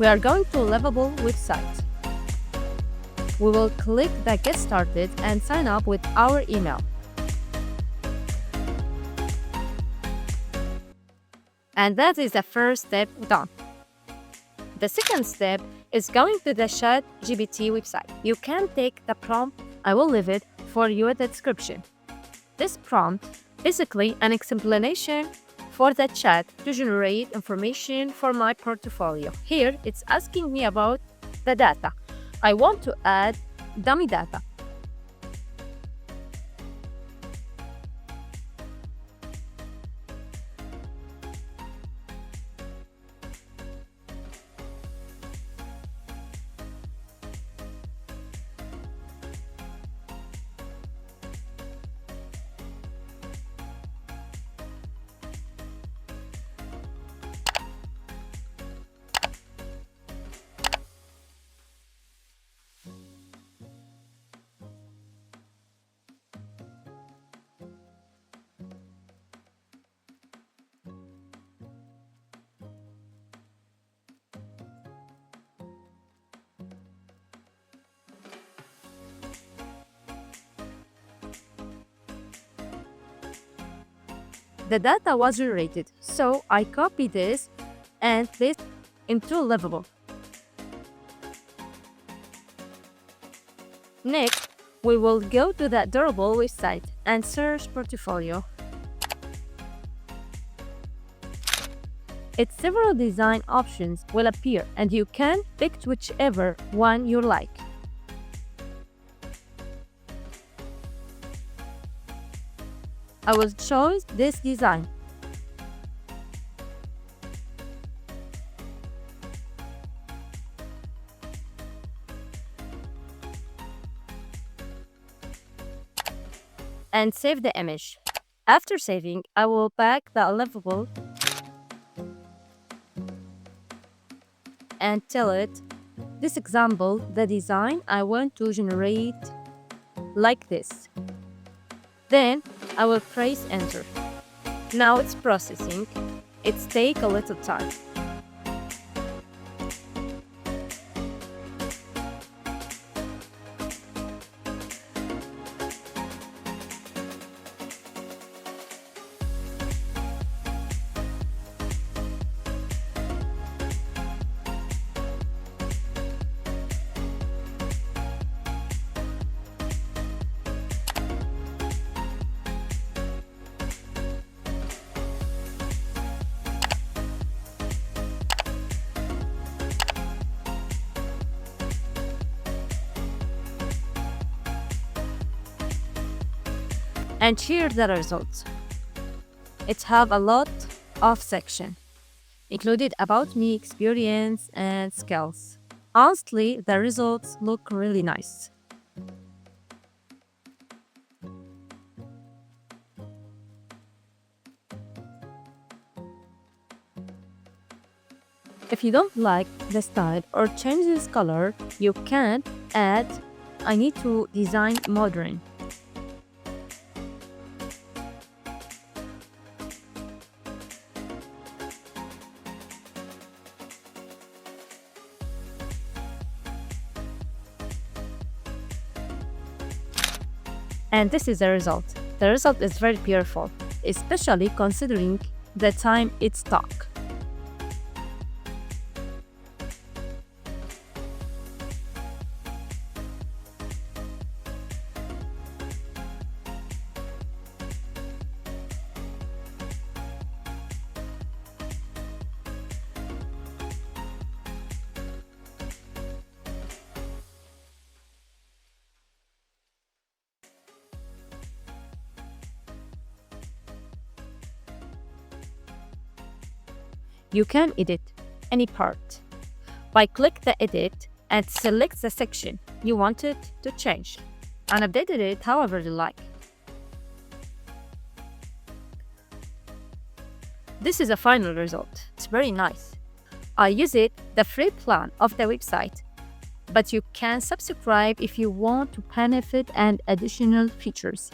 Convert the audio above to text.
We are going to Livable website. We will click the Get Started and sign up with our email. And that is the first step done. The second step is going to the ChatGPT website. You can take the prompt. I will leave it for your description. This prompt basically an explanation for the chat to generate information for my portfolio. Here it's asking me about the data. I want to add dummy data. The data was generated, so I copy this and paste into Livable. Next, we will go to the Durable website and search portfolio. Its several design options will appear and you can pick whichever one you like. I will choose this design. And save the image. After saving, I will back the Livable and tell it, this example, the design I want to generate like this. Then I will press enter. Now it's processing. It's take a little time. And here the results. It have a lot of sections, included about me, experience, and skills. Honestly, the results look really nice. If you don't like the style or change this color, you can add, I need to design modern. And this is the result. The result is very beautiful, especially considering the time it took. You can edit any part by click the edit and select the section you want it to change and update it however you like. This is a final result. It's very nice. I use it the free plan of the website, but you can subscribe if you want to benefit and additional features.